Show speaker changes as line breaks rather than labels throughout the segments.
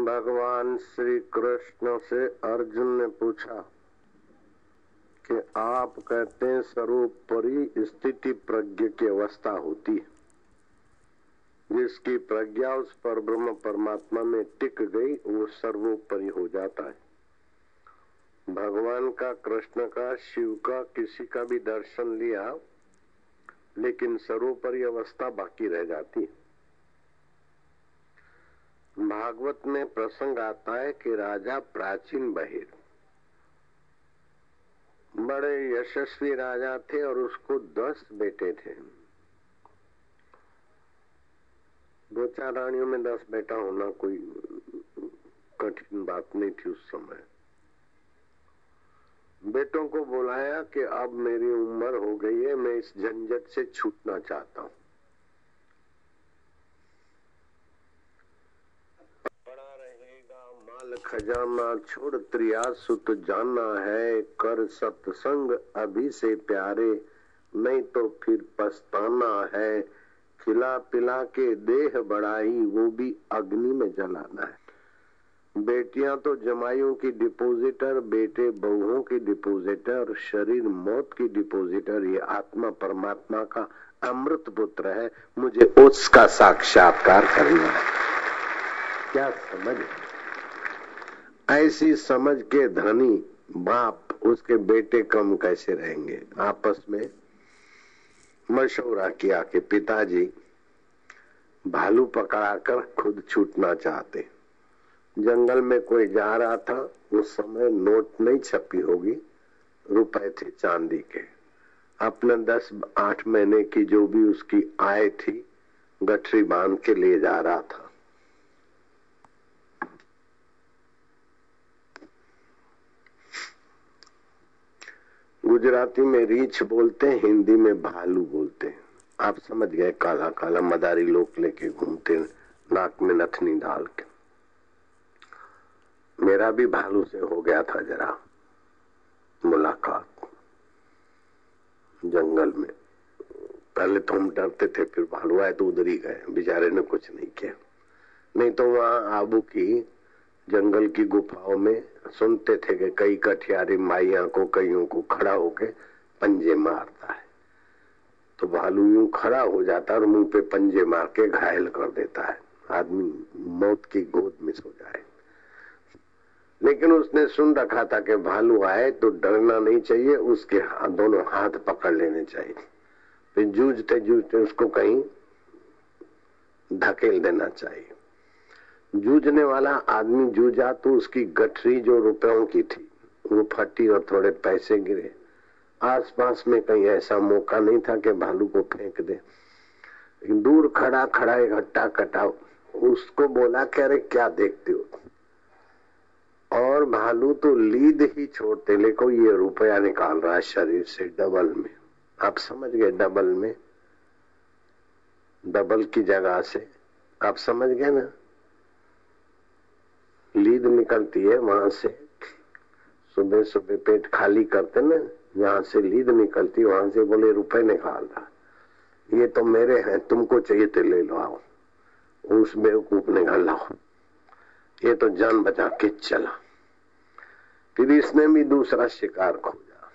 भगवान श्री कृष्ण से अर्जुन ने पूछा कि आप कहते हैं सर्वोपरि स्थिति प्रज्ञ की अवस्था होती है, जिसकी प्रज्ञा उस पर ब्रह्म परमात्मा में टिक गई वो सर्वोपरि हो जाता है। भगवान का, कृष्ण का, शिव का, किसी का भी दर्शन लिया लेकिन सर्वोपरि अवस्था बाकी रह जाती है। भागवत में प्रसंग आता है कि राजा प्राचीन बहिर बड़े यशस्वी राजा थे और उसको 10 बेटे थे। 2-4 रानियों में 10 बेटा होना कोई कठिन बात नहीं थी उस समय। बेटों को बुलाया कि अब मेरी उम्र हो गई है, मैं इस झंझट से छूटना चाहता हूँ। पड़ा रहेगा माल खजाना, छोड़ त्रिया सुत जाना है, कर सत्संग अभी से प्यारे, नहीं तो फिर पछताना है, खिला पिला के देह बढ़ाई वो भी अग्नि में जलाना है। बेटियां तो जमाइयों की डिपोजिटर, बेटे बहुओं की डिपोजिटर, शरीर मौत की डिपोजिटर, ये आत्मा परमात्मा का अमृत पुत्र है, मुझे उसका साक्षात्कार करना है। क्या समझ? ऐसी समझ के धनी बाप उसके बेटे कम कैसे रहेंगे। आपस में मशवरा किया कि पिताजी भालू पकड़ाकर खुद छूटना चाहते। जंगल में कोई जा रहा था, उस समय नोट नहीं छपी होगी, रुपए थे चांदी के। अपने 10-8 महीने की जो भी उसकी आय थी गठरी बांध के ले जा रहा था। गुजराती में रीछ बोलते हैं, हिंदी में भालू बोलते हैं। आप समझ गए, काला काला मदारी लोग लेके घूमते, नाक में नथनी डाल के। मेरा भी भालू से हो गया था जरा मुलाकात जंगल में। पहले तो हम डरते थे, फिर भालू आए तो उधर ही गए, बेचारे ने कुछ नहीं किया। नहीं तो वहां आबू की जंगल की गुफाओं में सुनते थे कि कई कठियारी माइया को कईयों को खड़ा होके पंजे मारता है, तो भालू यूं खड़ा हो जाता और मुंह पे पंजे मार के घायल कर देता है, आदमी मौत की गोद में सो जाए। लेकिन उसने सुन रखा था कि भालू आए तो डरना नहीं चाहिए, उसके दोनों हाथ पकड़ लेने चाहिए, फिर जूझते जूझते उसको कहीं धकेल देना चाहिए। जूझने वाला आदमी जूझा तो उसकी गठरी जो रुपयों की थी वो फटी और थोड़े पैसे गिरे। आसपास में कहीं ऐसा मौका नहीं था कि भालू को फेंक दे। लेकिन दूर खड़ा खड़ा एक हट्टा कटा उसको बोला कि अरे क्या देखते हो, और भालू तो लीद ही छोड़ते, लेकिन ये रुपया निकाल रहा है शरीर से डबल में। आप समझ गए, डबल में, डबल की जगह से आप समझ गए ना, लीद निकलती है वहां से। सुबह सुबह पेट खाली करते ना, जहां से लीद निकलती वहां से बोले रुपए निकाल रहा, ये तो मेरे हैं, तुमको चाहिए तो ले लो, आओ। उस बेवकूफ ने कहा लाओ, ये तो जान बचा के चला। फिर इसने भी दूसरा शिकार खोजा,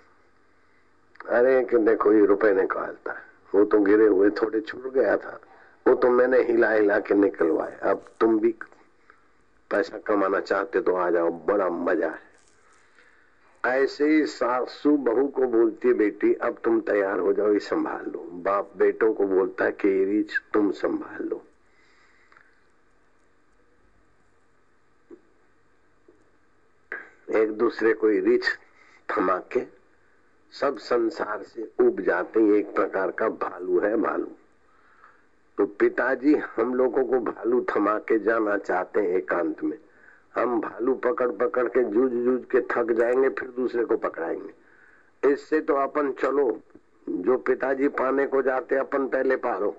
अरे कि देखो ये रुपए निकालता है, वो तो गिरे हुए थोड़े छूट गया था, वो तो मैंने हिला हिला के निकलवाए, अब तुम भी पैसा कमाना चाहते तो आ जाओ, बड़ा मजा है। ऐसे ही सासू बहू को बोलती है, बेटी अब तुम तैयार हो जाओ, ये संभाल लो। बाप बेटों को बोलता है कि ये रीछ तुम संभाल लो। एक दूसरे को रीछ थमा के सब संसार से उब जाते हैं। एक प्रकार का भालू है भालू। तो पिताजी हम लोगों को भालू थमा के जाना चाहते हैं एकांत में। हम भालू पकड़ पकड़ के जूझ जूझ के थक जाएंगे, फिर दूसरे को पकड़ाएंगे। इससे तो अपन चलो, जो पिताजी पाने को जाते अपन पहले पालो।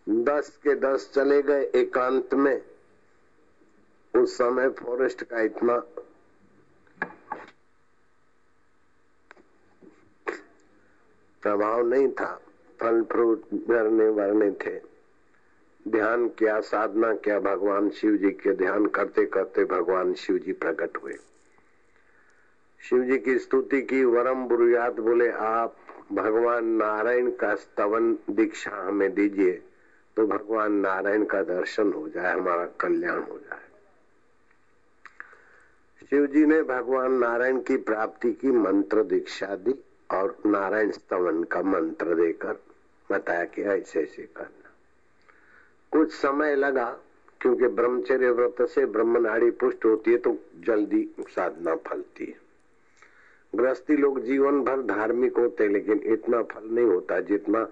10 के 10 चले गए एकांत में। उस समय फॉरेस्ट का इतना प्रभाव नहीं था, फल फ्रूट झरने वरने थे, ध्यान किया, साधना किया, भगवान शिव जी के ध्यान करते करते भगवान शिव जी प्रकट हुए। शिव जी की स्तुति की, वरम बुरुयात, बोले आप भगवान नारायण का स्तवन दीक्षा हमें दीजिए तो भगवान नारायण का दर्शन हो जाए, हमारा कल्याण हो जाए। शिव जी ने भगवान नारायण की प्राप्ति की मंत्र दीक्षा दी और नारायण स्तवन का मंत्र देकर बताया कि ऐसे ऐसे करना। कुछ समय लगा क्योंकि ब्रह्मचर्य व्रत से ब्रह्मनाड़ी पुष्ट होती है तो जल्दी साधना फलती है। गृहस्थी लोग जीवन भर धार्मिक होते लेकिन इतना फल नहीं होता जितना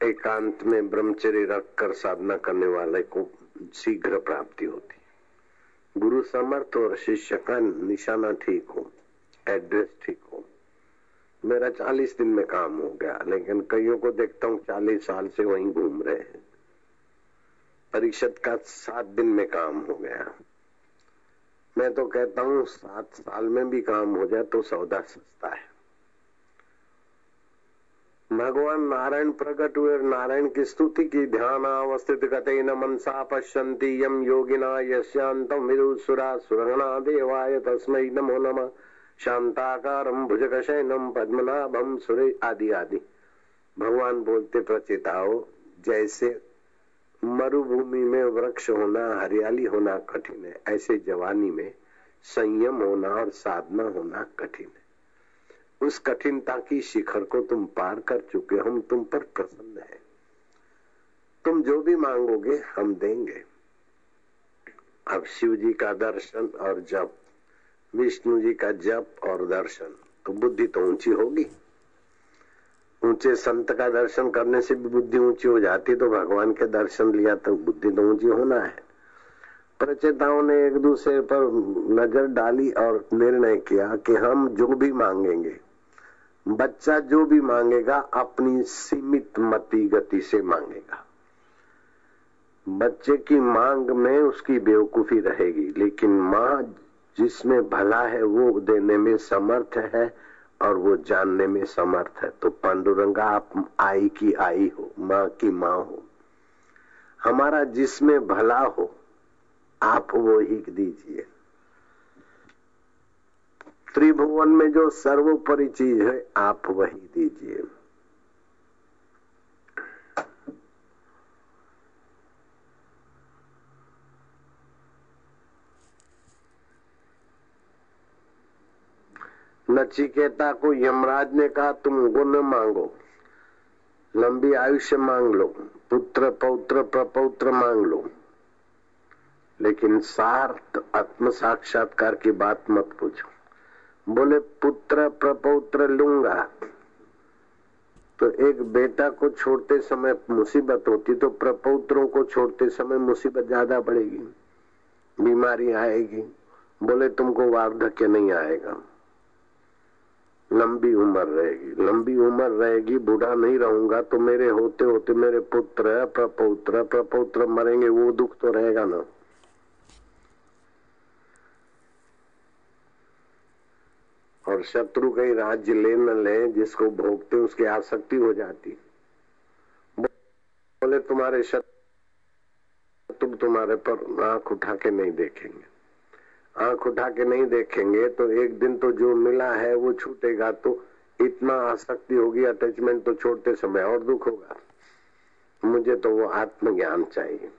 एकांत में ब्रह्मचर्य रखकर साधना करने वाले को शीघ्र प्राप्ति होती। गुरु समर्थ और शिष्य का निशाना ठीक हो, एड्रेस ठीक हो। मेरा 40 दिन में काम हो गया, लेकिन कईयों को देखता हूँ 40 साल से वहीं घूम रहे हैं। परीक्षित का 7 दिन में काम हो गया। मैं तो कहता हूँ 7 साल में भी काम हो जाए तो सौदा सस्ता है। भगवान नारायण प्रकट हुए, नारायण की स्तुति की, ध्यान अवस्थित गते न मनसा पश्यन्ति यम योगिना यस्यांतम विदुसुरा सुरगणा देवाय तस्मै नमो नमः शांताकारं भुजगशयनं पद्मनाभं सुरे आदि आदि। भगवान बोलते प्रचेताओ, जैसे मरुभूमि में वृक्ष होना, हरियाली होना कठिन है, ऐसे जवानी में संयम होना और साधना होना कठिन है। उस कठिनता की शिखर को तुम पार कर चुके, हम तुम पर प्रसन्न है। तुम जो भी मांगोगे हम देंगे। अब शिव जी का दर्शन और जप, विष्णु जी का जप और दर्शन, तो बुद्धि तो ऊंची होगी। ऊंचे संत का दर्शन करने से भी बुद्धि ऊंची हो जाती, तो भगवान के दर्शन लिया तो बुद्धि तो ऊंची होना है। प्रचेताओं ने एक दूसरे पर नजर डाली और निर्णय किया कि हम जो भी मांगेंगे, बच्चा जो भी मांगेगा अपनी सीमित मति गति से मांगेगा। बच्चे की मांग में उसकी बेवकूफी रहेगी, लेकिन माँ जिसमें भला है वो देने में समर्थ है और वो जानने में समर्थ है। तो पांडुरंगा आप आई की आई हो, माँ की माँ हो। हमारा जिसमें भला हो आप वो ही दीजिए। त्रिभुवन में जो सर्वोपरि चीज है आप वही दीजिए। नचिकेता को यमराज ने कहा तुम गुण मांगो, लंबी आयुष्य मांग लो, पुत्र पौत्र प्रपौत्र मांग लो, लेकिन सार्थ आत्म साक्षात्कार की बात मत पूछो। बोले पुत्र प्रपौत्र लूंगा तो एक बेटा को छोड़ते समय मुसीबत होती, तो प्रपौत्रों को छोड़ते समय मुसीबत ज्यादा बढ़ेगी, बीमारी आएगी। बोले तुमको वार्धक्य नहीं आएगा, लंबी उम्र रहेगी। लंबी उम्र रहेगी, बूढ़ा नहीं रहूंगा तो मेरे होते होते मेरे पुत्र प्रपौत्र मरेंगे, वो दुख तो रहेगा ना। और शत्रु कहीं राज्य ले न ले, जिसको भोगते उसकी आसक्ति हो जाती। बोले तुम्हारे शत्रु तुम्हारे पर आंख उठा के नहीं देखेंगे, आंख उठा के नहीं देखेंगे तो एक दिन तो जो मिला है वो छूटेगा, तो इतना आसक्ति होगी, अटैचमेंट तो छोड़ते समय और दुख होगा। मुझे तो वो आत्मज्ञान चाहिए।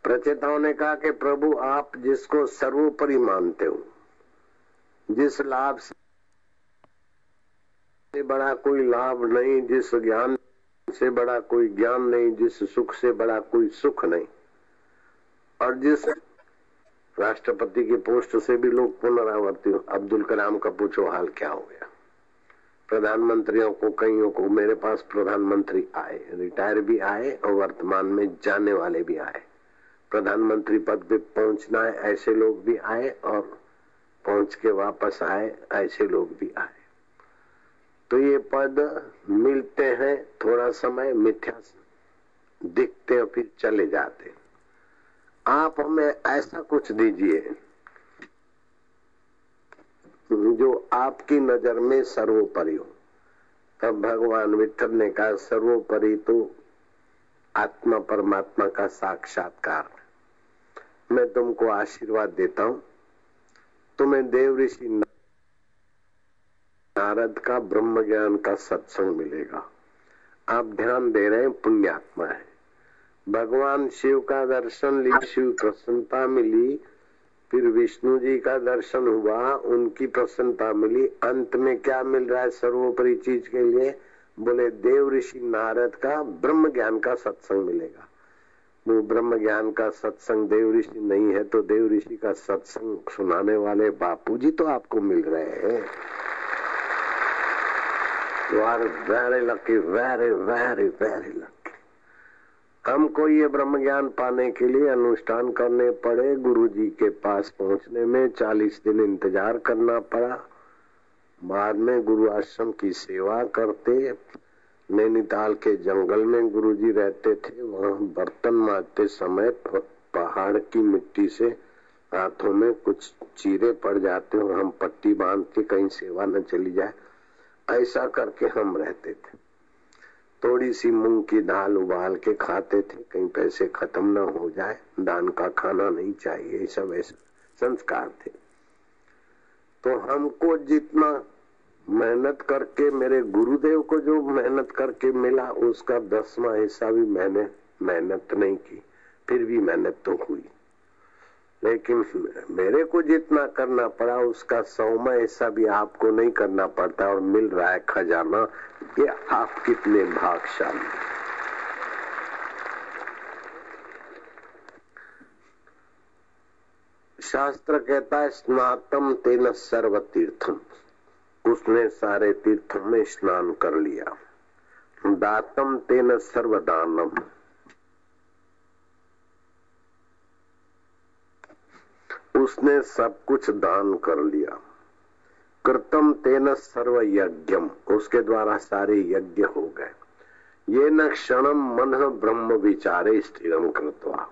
प्रचेताओं ने कहा कि प्रभु आप जिसको सर्वोपरि मानते हो, जिस लाभ से बड़ा कोई लाभ नहीं, जिस ज्ञान से बड़ा कोई ज्ञान नहीं, जिस सुख से बड़ा कोई सुख नहीं, और जिस राष्ट्रपति की पोस्ट से भी लोग पुनरावर्ती, अब्दुल कलाम का पूछो हाल क्या हो गया। प्रधानमंत्रियों को, कईयों को, मेरे पास प्रधानमंत्री आए, रिटायर भी आए और वर्तमान में जाने वाले भी आए। प्रधानमंत्री पद पे पहुंचना है ऐसे लोग भी आए और पहुंच के वापस आए ऐसे लोग भी आए। तो ये पद मिलते हैं, थोड़ा समय मिथ्या दिखते हैं फिर चले जाते। आप हमें ऐसा कुछ दीजिए जो आपकी नजर में सर्वोपरि हो। तब भगवान विठल ने कहा सर्वोपरि तो आत्मा परमात्मा का साक्षात्कार। मैं तुमको आशीर्वाद देता हूं, तुम्हें देव ऋषि नारद का ब्रह्म ज्ञान का सत्संग मिलेगा। आप ध्यान दे रहे हैं, पुण्यात्मा है। भगवान शिव का दर्शन ली, शिव प्रसन्नता मिली, फिर विष्णु जी का दर्शन हुआ, उनकी प्रसन्नता मिली। अंत में क्या मिल रहा है सर्वोपरि चीज के लिए? बोले देव ऋषि नारद का ब्रह्म ज्ञान का सत्संग मिलेगा। वो ब्रह्म ज्ञान का सत्संग देव ऋषि नहीं है तो देव ऋषि का सत्संग सुनाने वाले बापूजी तो आपको मिल रहे हैं। You are very lucky, very, very, very lucky। हमको ये ब्रह्म ज्ञान पाने के लिए अनुष्ठान करने पड़े, गुरु जी के पास पहुंचने में 40 दिन इंतजार करना पड़ा। बाद में गुरु आश्रम की सेवा करते, नैनीताल के जंगल में गुरु जी रहते थे, वहाँ बर्तन मांजते समय पहाड़ की मिट्टी से हाथों में कुछ चीरे पड़ जाते और हम पट्टी बांध के कहीं सेवा न चली जाए, ऐसा करके हम रहते थे। थोड़ी सी मूंग की दाल उबाल के खाते थे, कहीं पैसे खत्म न हो जाए, दान का खाना नहीं चाहिए, ये सब ऐसे संस्कार थे। तो हमको जितना मेहनत करके, मेरे गुरुदेव को जो मेहनत करके मिला उसका 10वां हिस्सा भी मैंने मेहनत नहीं की, फिर भी मेहनत तो हुई। लेकिन मेरे को जितना करना पड़ा उसका 100वां हिस्सा भी आपको नहीं करना पड़ता और मिल रहा है खजाना। ये आप कितने भाग्यशाली। शास्त्र कहता है स्नातम तेन सर्व तीर्थम, उसने सारे तीर्थों में स्नान कर लिया। दातम तेन सर्वदानम, उसने सब कुछ दान कर लिया। कृतम तेन सर्व यज्ञम, उसके द्वारा सारे यज्ञ हो गए। ये न क्षणम मन ब्रह्म विचारे स्थिरम कृत्वा,